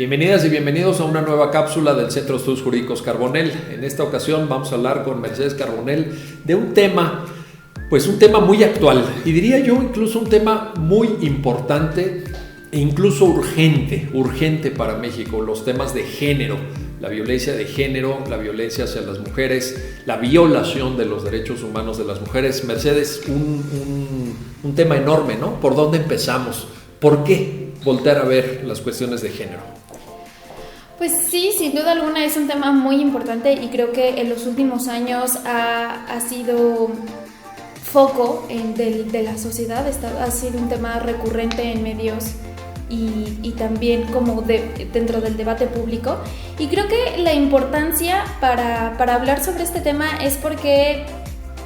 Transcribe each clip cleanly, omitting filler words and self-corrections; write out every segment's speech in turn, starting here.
Bienvenidas y bienvenidos a una nueva cápsula del Centro de Estudios Jurídicos Carbonell. En esta ocasión vamos a hablar con Mercedes Carbonell de un tema muy actual y diría yo incluso un tema muy importante e incluso urgente para México, los temas de género, la violencia de género, la violencia hacia las mujeres, la violación de los derechos humanos de las mujeres. Mercedes, un tema enorme, ¿no? ¿Por dónde empezamos? ¿Por qué voltear a ver las cuestiones de género? Pues sí, sin duda alguna es un tema muy importante y creo que en los últimos años ha sido foco de la sociedad, ha sido un tema recurrente en medios y también como dentro del debate público. Y creo que la importancia para hablar sobre este tema es porque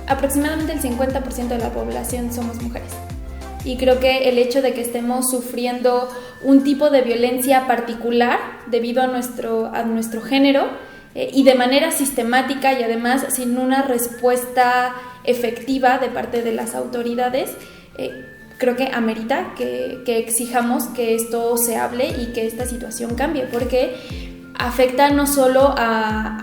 aproximadamente el 50% de la población somos mujeres. Y creo que el hecho de que estemos sufriendo un tipo de violencia particular debido a nuestro género y de manera sistemática y además sin una respuesta efectiva de parte de las autoridades, creo que amerita que exijamos que esto se hable y que esta situación cambie, porque afecta no solo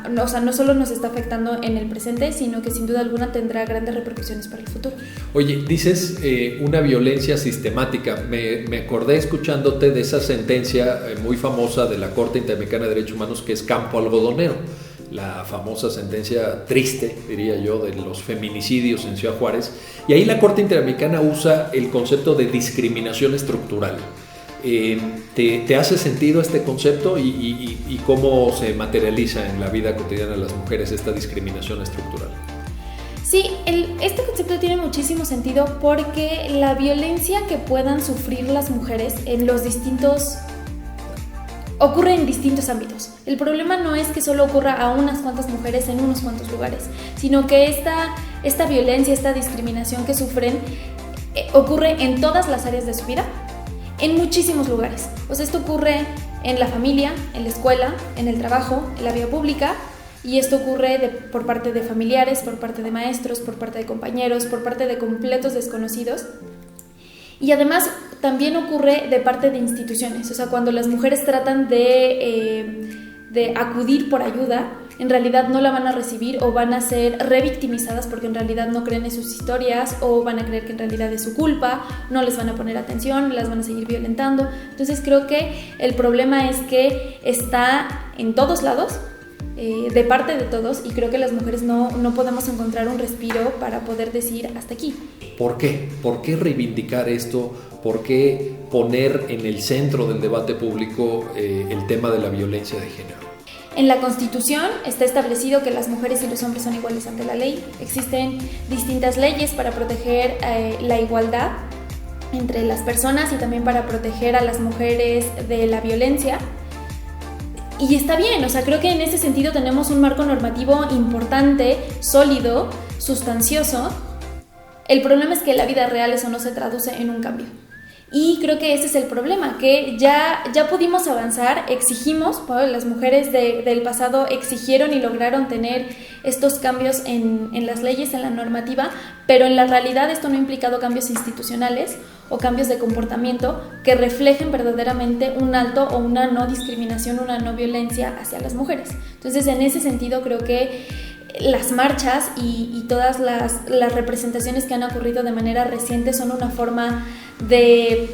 nos está afectando en el presente, sino que sin duda alguna tendrá grandes repercusiones para el futuro. Oye, dices una violencia sistemática. Me acordé escuchándote de esa sentencia muy famosa de la Corte Interamericana de Derechos Humanos, que es Campo Algodonero, la famosa sentencia triste, diría yo, de los feminicidios en Ciudad Juárez. Y ahí la Corte Interamericana usa el concepto de discriminación estructural. ¿Te hace sentido este concepto y cómo se materializa en la vida cotidiana de las mujeres esta discriminación estructural? Sí, este concepto tiene muchísimo sentido porque la violencia que puedan sufrir las mujeres ocurre en distintos ámbitos. El problema no es que solo ocurra a unas cuantas mujeres en unos cuantos lugares, sino que esta violencia, esta discriminación que sufren ocurre en todas las áreas de su vida, en muchísimos lugares. O sea, esto ocurre en la familia, en la escuela, en el trabajo, en la vía pública, y esto ocurre por parte de familiares, por parte de maestros, por parte de compañeros, por parte de completos desconocidos. Y además también ocurre de parte de instituciones. O sea, cuando las mujeres tratan de acudir por ayuda, en realidad no la van a recibir o van a ser revictimizadas porque en realidad no creen en sus historias o van a creer que en realidad es su culpa, no les van a poner atención, las van a seguir violentando. Entonces creo que el problema es que está en todos lados, de parte de todos, y creo que las mujeres no podemos encontrar un respiro para poder decir hasta aquí. ¿Por qué? ¿Por qué reivindicar esto? ¿Por qué poner en el centro del debate público el tema de la violencia de género? En la Constitución está establecido que las mujeres y los hombres son iguales ante la ley. Existen distintas leyes para proteger la igualdad entre las personas y también para proteger a las mujeres de la violencia. Y está bien, o sea, creo que en ese sentido tenemos un marco normativo importante, sólido, sustancioso. El problema es que en la vida real eso no se traduce en un cambio. Y creo que ese es el problema, que ya pudimos avanzar, exigimos, bueno, las mujeres del pasado exigieron y lograron tener estos cambios en las leyes, en la normativa, pero en la realidad esto no ha implicado cambios institucionales o cambios de comportamiento que reflejen verdaderamente un alto o una no discriminación, una no violencia hacia las mujeres. Entonces, en ese sentido, creo que las marchas y todas las representaciones que han ocurrido de manera reciente son una forma de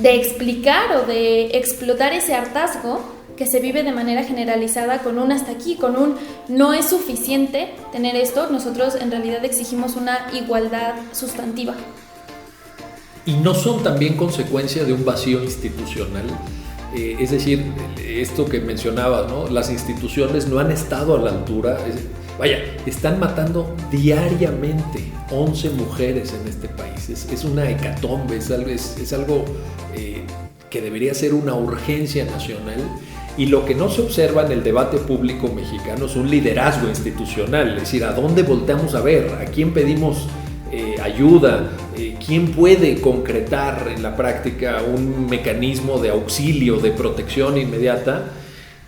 explicar o de explotar ese hartazgo que se vive de manera generalizada con un hasta aquí, con un no es suficiente tener esto. Nosotros en realidad exigimos una igualdad sustantiva. ¿Y no son también consecuencia de un vacío institucional? Es decir, esto que mencionabas, ¿no? Las instituciones no han estado a la altura. Están matando diariamente 11 mujeres en este país. Es una hecatombe, es algo que debería ser una urgencia nacional. Y lo que no se observa en el debate público mexicano es un liderazgo institucional. Es decir, ¿a dónde volteamos a ver? ¿A quién pedimos ayuda? ¿Quién puede concretar en la práctica un mecanismo de auxilio, de protección inmediata?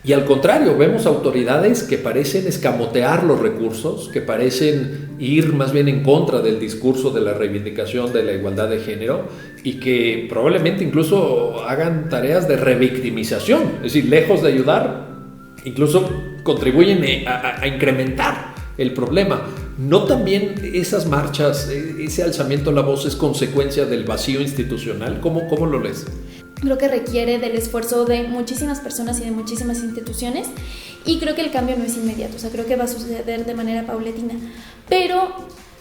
Y al contrario, vemos autoridades que parecen escamotear los recursos, que parecen ir más bien en contra del discurso de la reivindicación de la igualdad de género y que probablemente incluso hagan tareas de revictimización, es decir, lejos de ayudar, incluso contribuyen a incrementar el problema. ¿No también esas marchas, ese alzamiento a la voz es consecuencia del vacío institucional? ¿Cómo lo lees? Creo que requiere del esfuerzo de muchísimas personas y de muchísimas instituciones, y creo que el cambio no es inmediato, o sea, creo que va a suceder de manera paulatina, pero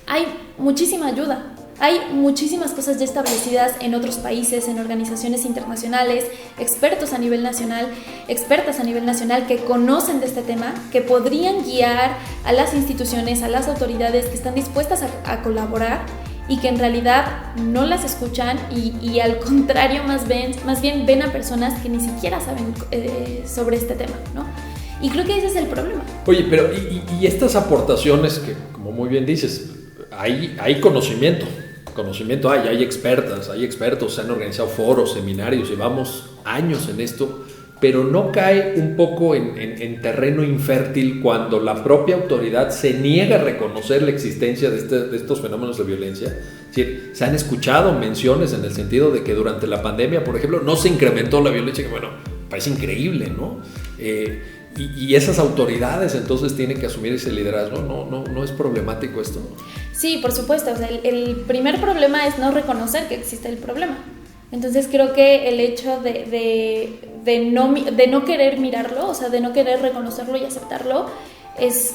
hay muchísima ayuda, hay muchísimas cosas ya establecidas en otros países, en organizaciones internacionales, expertos a nivel nacional, expertas a nivel nacional que conocen de este tema, que podrían guiar a las instituciones, a las autoridades que están dispuestas a colaborar, y que en realidad no las escuchan y al contrario, más bien ven a personas que ni siquiera saben sobre este tema, ¿no? Y creo que ese es el problema. Oye, pero y estas aportaciones que, como muy bien dices, hay conocimiento hay expertas, hay expertos, se han organizado foros, seminarios, llevamos años en esto, pero no cae un poco en terreno infértil cuando la propia autoridad se niega a reconocer la existencia de estos fenómenos de violencia. Es decir, se han escuchado menciones en el sentido de que durante la pandemia, por ejemplo, no se incrementó la violencia, que bueno, parece increíble, ¿no? Y esas autoridades entonces tienen que asumir ese liderazgo. ¿No es problemático esto? Sí, por supuesto. O sea, el primer problema es no reconocer que existe el problema. Entonces creo que el hecho de no querer mirarlo, o sea, de no querer reconocerlo y aceptarlo, es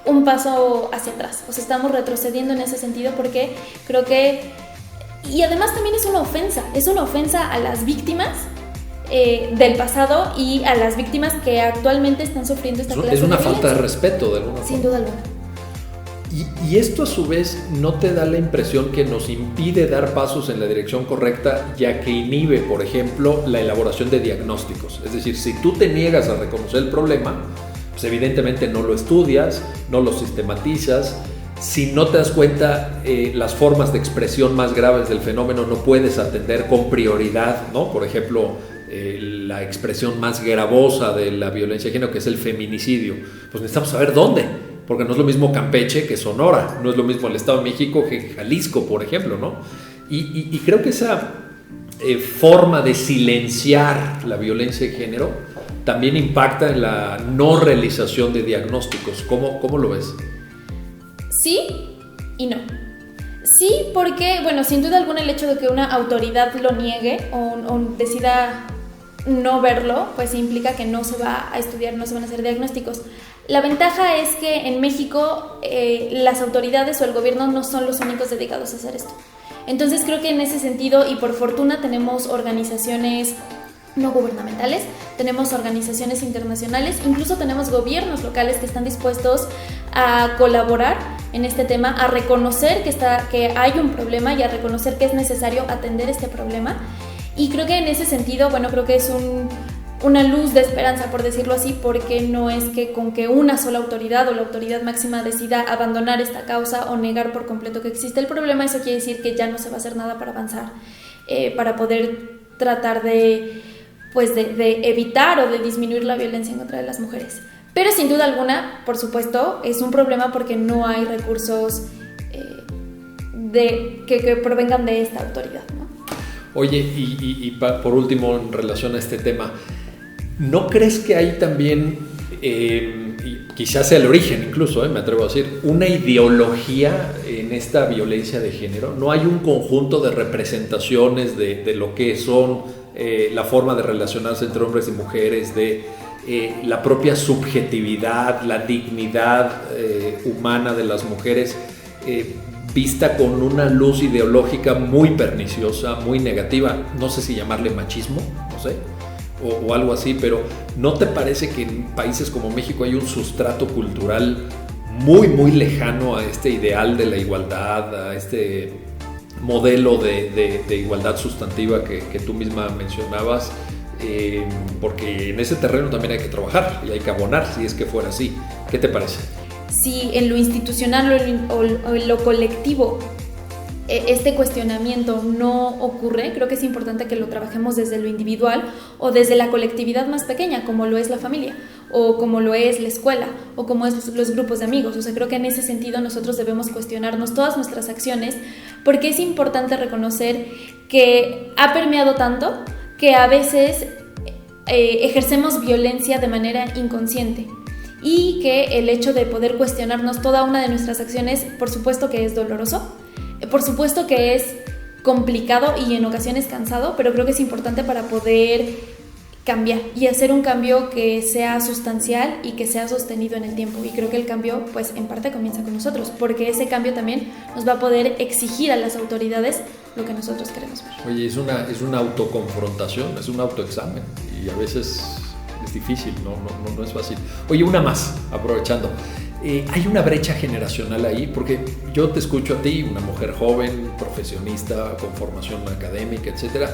un paso hacia atrás. O sea, estamos retrocediendo en ese sentido porque creo que... Y además también es una ofensa a las víctimas del pasado y a las víctimas que actualmente están sufriendo esta clase de violencia. Es una falta de respeto, de alguna forma. Sin duda alguna. Y esto a su vez no te da la impresión que nos impide dar pasos en la dirección correcta, ya que inhibe, por ejemplo, la elaboración de diagnósticos. Es decir, si tú te niegas a reconocer el problema, pues evidentemente no lo estudias, no lo sistematizas. Si no te das cuenta las formas de expresión más graves del fenómeno, no puedes atender con prioridad, ¿no? Por ejemplo, la expresión más gravosa de la violencia de género, que es el feminicidio. Pues necesitamos saber dónde. Porque no es lo mismo Campeche que Sonora, no es lo mismo el Estado de México que Jalisco, por ejemplo, ¿no? Y creo que esa forma de silenciar la violencia de género también impacta en la no realización de diagnósticos. ¿Cómo lo ves? Sí y no. Sí, porque, bueno, sin duda alguna el hecho de que una autoridad lo niegue o decida no verlo, pues implica que no se va a estudiar, no se van a hacer diagnósticos. La ventaja es que en México las autoridades o el gobierno no son los únicos dedicados a hacer esto. Entonces creo que en ese sentido, y por fortuna, tenemos organizaciones no gubernamentales, tenemos organizaciones internacionales, incluso tenemos gobiernos locales que están dispuestos a colaborar en este tema, a reconocer que hay un problema y a reconocer que es necesario atender este problema. Y creo que en ese sentido, bueno, creo que es una luz de esperanza, por decirlo así, porque no es que con que una sola autoridad o la autoridad máxima decida abandonar esta causa o negar por completo que existe el problema, eso quiere decir que ya no se va a hacer nada para avanzar, para poder tratar de evitar o de disminuir la violencia en contra de las mujeres. Pero sin duda alguna, por supuesto, es un problema porque no hay recursos que provengan de esta autoridad, ¿no? Oye, y por último, en relación a este tema, ¿no crees que hay también, y quizás sea el origen incluso, me atrevo a decir, una ideología en esta violencia de género? ¿No hay un conjunto de representaciones de lo que son la forma de relacionarse entre hombres y mujeres, de la propia subjetividad, la dignidad humana de las mujeres, vista con una luz ideológica muy perniciosa, muy negativa? No sé si llamarle machismo, no sé, o algo así, pero ¿no te parece que en países como México hay un sustrato cultural muy, muy lejano a este ideal de la igualdad, a este modelo de igualdad sustantiva que tú misma mencionabas? Porque en ese terreno también hay que trabajar y hay que abonar si es que fuera así. ¿Qué te parece? Si en lo institucional o en lo colectivo este cuestionamiento no ocurre, creo que es importante que lo trabajemos desde lo individual o desde la colectividad más pequeña, como lo es la familia, o como lo es la escuela, o como es los grupos de amigos. O sea, creo que en ese sentido nosotros debemos cuestionarnos todas nuestras acciones, porque es importante reconocer que ha permeado tanto que a veces ejercemos violencia de manera inconsciente, y que el hecho de poder cuestionarnos toda una de nuestras acciones, por supuesto que es doloroso, por supuesto que es complicado y en ocasiones cansado, pero creo que es importante para poder cambiar y hacer un cambio que sea sustancial y que sea sostenido en el tiempo. Y creo que el cambio, pues en parte comienza con nosotros, porque ese cambio también nos va a poder exigir a las autoridades lo que nosotros queremos ver. Oye, es una autoconfrontación, es un autoexamen, y a veces es difícil, no es fácil. Oye, una más, aprovechando. ¿Hay una brecha generacional ahí? Porque yo te escucho a ti, una mujer joven, profesionista, con formación académica, etcétera,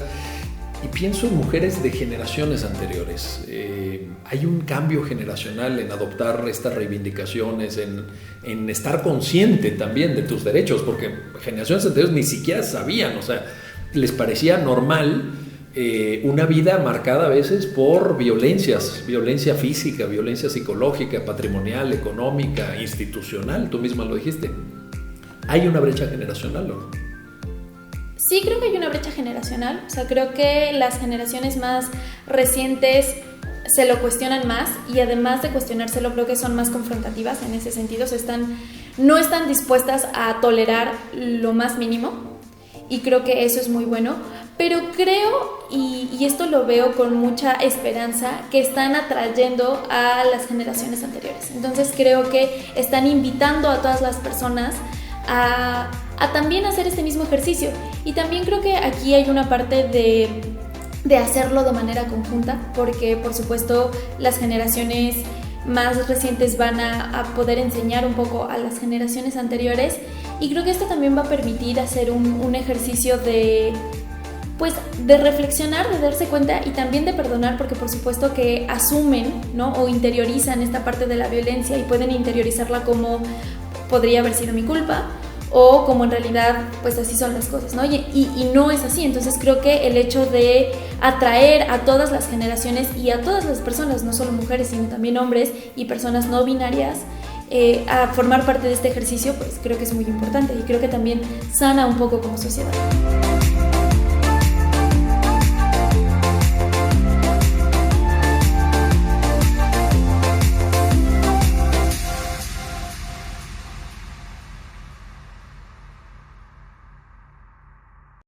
y pienso en mujeres de generaciones anteriores. ¿Hay un cambio generacional en adoptar estas reivindicaciones, en estar consciente también de tus derechos? Porque generaciones anteriores ni siquiera sabían, o sea, les parecía normal una vida marcada a veces por violencia física, violencia psicológica, patrimonial, económica, institucional, tú misma lo dijiste. ¿Hay una brecha generacional o no? Sí, creo que hay una brecha generacional. O sea, creo que las generaciones más recientes se lo cuestionan más, y además de cuestionárselo, creo que son más confrontativas en ese sentido. O sea, no están dispuestas a tolerar lo más mínimo, y creo que eso es muy bueno. Pero creo, y esto lo veo con mucha esperanza, que están atrayendo a las generaciones anteriores. Entonces creo que están invitando a todas las personas a también hacer este mismo ejercicio. Y también creo que aquí hay una parte de hacerlo de manera conjunta, porque por supuesto las generaciones más recientes van a poder enseñar un poco a las generaciones anteriores, y creo que esto también va a permitir hacer un ejercicio de reflexionar, de darse cuenta y también de perdonar, porque por supuesto que asumen, ¿no? O interiorizan esta parte de la violencia, y pueden interiorizarla como podría haber sido mi culpa, o como en realidad pues así son las cosas, ¿no? Y no es así. Entonces creo que el hecho de atraer a todas las generaciones y a todas las personas, no solo mujeres sino también hombres y personas no binarias, a formar parte de este ejercicio, pues creo que es muy importante, y creo que también sana un poco como sociedad.